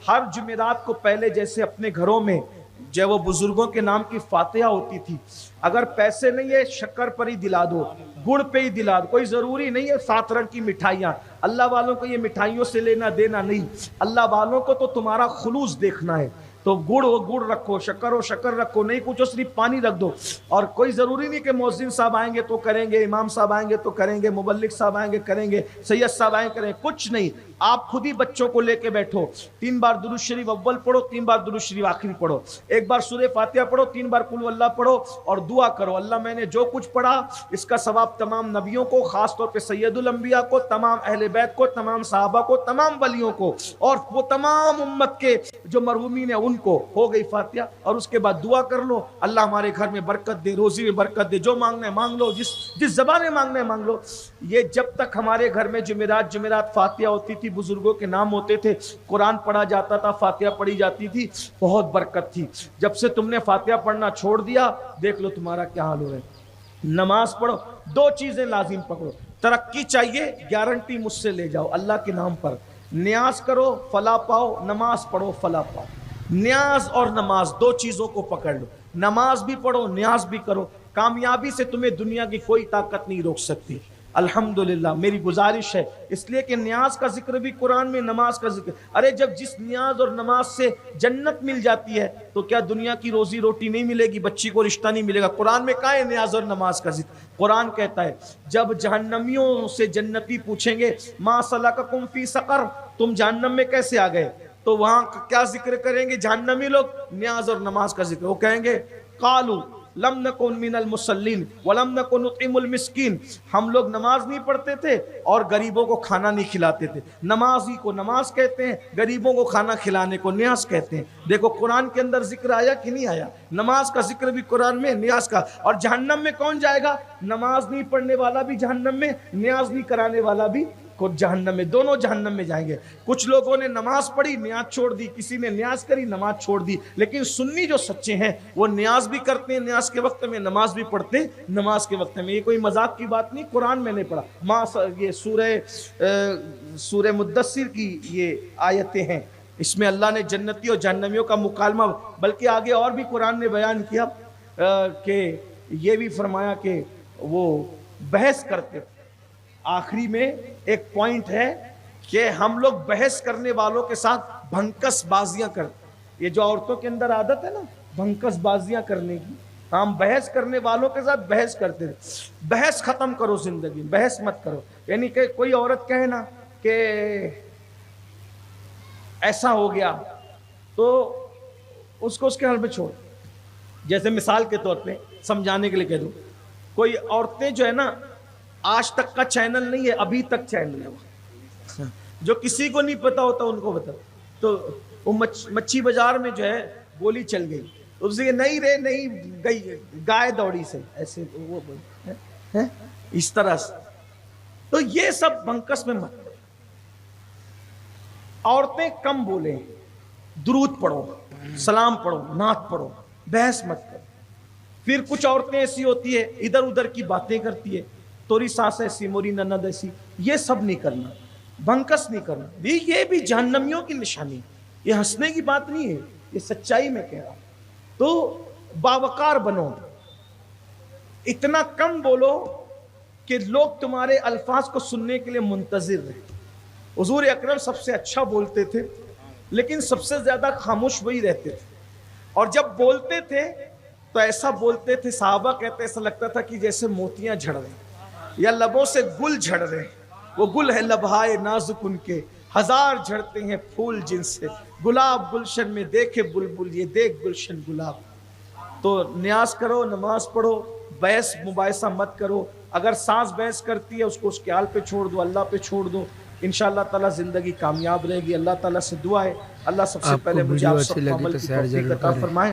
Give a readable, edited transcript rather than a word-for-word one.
ہر جمعرات کو پہلے جیسے اپنے گھروں میں جو وہ بزرگوں کے نام کی فاتحہ ہوتی تھی، اگر پیسے نہیں ہے شکر پر ہی دلا دو، گڑ پہ ہی دلا دو، کوئی ضروری نہیں ہے 7 رنگ کی مٹھائیاں. اللہ والوں کو یہ مٹھائیوں سے لینا دینا نہیں، اللہ والوں کو تو تمہارا خلوص دیکھنا ہے. تو گڑ ہو گڑ رکھو، شکر ہو شکر رکھو، نہیں کچھ ہو صرف پانی رکھ دو. اور کوئی ضروری نہیں کہ مؤذن صاحب آئیں گے تو کریں گے، امام صاحب آئیں گے تو کریں گے، مبلغ صاحب آئیں گے کریں گے، سید صاحب آئیں کریں گے، کچھ نہیں. آپ خود ہی بچوں کو لے کے بیٹھو، 3 بار درود شریف اول پڑھو، 3 بار درود شریف آخری پڑھو، 1 بار سورہ فاتحہ پڑھو، 3 بار قل اللہ پڑھو اور دعا کرو اللہ میں نے جو کچھ پڑھا اس کا ثواب تمام نبیوں کو، خاص طور پہ سید الانبیاء کو، تمام اہل بیت کو، تمام صحابہ کو، تمام ولیوں کو اور وہ تمام امت کے جو مرحومین ہیں ان کو. ہو گئی فاتحہ. اور اس کے بعد دعا کر لو اللہ ہمارے گھر میں برکت دے، روزی میں برکت دے، جو مانگنا ہے مانگ لو، جس زبان میں مانگنا ہے مانگ لو. یہ جب تک ہمارے گھر میں جمعرات فاتحہ ہوتی تھی، بزرگوں کے نام ہوتے تھے، قرآن پڑھا جاتا تھا، فاتحہ پڑھی جاتی تھی، بہت برکت تھی. جب سے تم نے فاتحہ پڑھنا چھوڑ دیا دیکھ لو تمہارا کیا حال ہو رہا ہے. نماز پڑھو، 2 چیزیں لازم پکڑو. ترقی چاہیے، گارنٹی مجھ سے لے جاؤ اللہ کے نام پر. نیاز کرو فلاح پاؤ، نماز پڑھو فلاح پاؤ. نیاز اور نماز 2 چیزوں کو پکڑ لو. نماز بھی پڑھو، نیاز بھی کرو. کامیابی سے تمہیں دنیا کی کوئی طاقت نہیں روک سکتی. الحمدللہ میری گزارش ہے، اس لیے کہ نیاز کا ذکر بھی قرآن میں، نماز کا ذکر. ارے جب جس نیاز اور نماز سے جنت مل جاتی ہے تو کیا دنیا کی روزی روٹی نہیں ملے گی، بچی کو رشتہ نہیں ملے گا؟ قرآن میں کہاں ہے نیاز اور نماز کا ذکر؟ قرآن کہتا ہے جب جہنمیوں سے جنتی پوچھیں گے ما سلککم فی سقر، تم جہنم میں کیسے آ گئے، تو وہاں کیا ذکر کریں گے جہنمی لوگ؟ نیاز اور نماز کا ذکر. وہ کہیں گے قالوا لم نکن من المصلین ولم نکن نطعم المسکین، ہم لوگ نماز نہیں پڑھتے تھے اور غریبوں کو کھانا نہیں کھلاتے تھے. نمازی کو نماز کہتے ہیں، غریبوں کو کھانا کھلانے کو نیاز کہتے ہیں. دیکھو قرآن کے اندر ذکر آیا کہ نہیں آیا؟ نماز کا ذکر بھی قرآن میں، نیاز کا. اور جہنم میں کون جائے گا؟ نماز نہیں پڑھنے والا بھی جہنم میں، نیاز نہیں کرانے والا بھی جہنم میں. دونوں جہنم میں جائیں گے. کچھ لوگوں نے نماز پڑھی نیاز چھوڑ دی، کسی نے نیاز کری نماز چھوڑ دی. لیکن سنی جو سچے ہیں وہ نیاز بھی کرتے ہیں نیاز کے وقت میں، نماز بھی پڑھتے ہیں نماز کے وقت میں. یہ کوئی مذاق کی بات نہیں، قرآن میں نے پڑھا. یہ سورہ مدثر کی یہ آیتیں ہیں، اس میں اللہ نے جنتی اور جہنمیوں کا مکالمہ، بلکہ آگے اور بھی قرآن نے بیان کیا کہ یہ بھی فرمایا کہ وہ بحث کرتے. آخری میں ایک پوائنٹ ہے کہ ہم لوگ بحث کرنے والوں کے ساتھ بھنکس بازیاں کرتے. یہ جو عورتوں کے اندر عادت ہے نا بھنکس بازیاں کرنے کی، ہم بحث کرنے والوں کے ساتھ بحث کرتے ہیں. بحث ختم کرو زندگی میں، بحث مت کرو. یعنی کہ کوئی عورت کہے نا کہ ایسا ہو گیا تو اس کو اس کے حال پہ چھوڑ. جیسے مثال کے طور پہ سمجھانے کے لیے کہہ دوں، کوئی عورتیں جو ہے نا آج تک کا چینل نہیں ہے، ابھی تک چینل ہے وہ، جو کسی کو نہیں پتا ہوتا ان کو بتا. تو وہ مچھی بازار میں جو ہے گولی چل گئی، اس سے نہیں رے نہیں گئی، گائے دوڑی سے ایسے وہ اس طرح سے. تو یہ سب بنکس میں مت. عورتیں کم بولیں، درود پڑھو، سلام پڑھو، نعت پڑھو، بحث مت کرو. پھر کچھ عورتیں ایسی ہوتی ہے ادھر ادھر کی باتیں کرتی ہے، توری ساس ایسی موری نند ایسی، یہ سب نہیں کرنا، بھنکس نہیں کرنا. یہ بھی جہنمیوں کی نشانی، یہ ہنسنے کی بات نہیں ہے، یہ سچائی میں کہہ رہا ہوں. تو باوقار بنو، اتنا کم بولو کہ لوگ تمہارے الفاظ کو سننے کے لیے منتظر رہیں. حضور اکرم سب سے اچھا بولتے تھے لیکن سب سے زیادہ خاموش وہی رہتے تھے. اور جب بولتے تھے تو ایسا بولتے تھے، صحابہ کہتے ایسا لگتا تھا کہ جیسے موتیاں جھڑ رہے یا لبوں سے گل جھڑ رہے. وہ گل ہے لبہائے نازک ان کے، ہزار جھڑتے ہیں پھول جن سے. گلاب گلشن میں دیکھے بلبل، یہ دیکھ گلشن گلاب. تو نیاز کرو، نماز پڑھو، بحث مباحثہ مت کرو. اگر سانس بحث کرتی ہے اس کو اس کے حال پہ چھوڑ دو، اللہ پہ چھوڑ دو. انشاءاللہ تعالیٰ زندگی کامیاب رہے گی. اللہ تعالیٰ سے دعا ہے اللہ سب سے پہلے مجھے آپ سب کو عمل کی توفیق عطا فرمائے.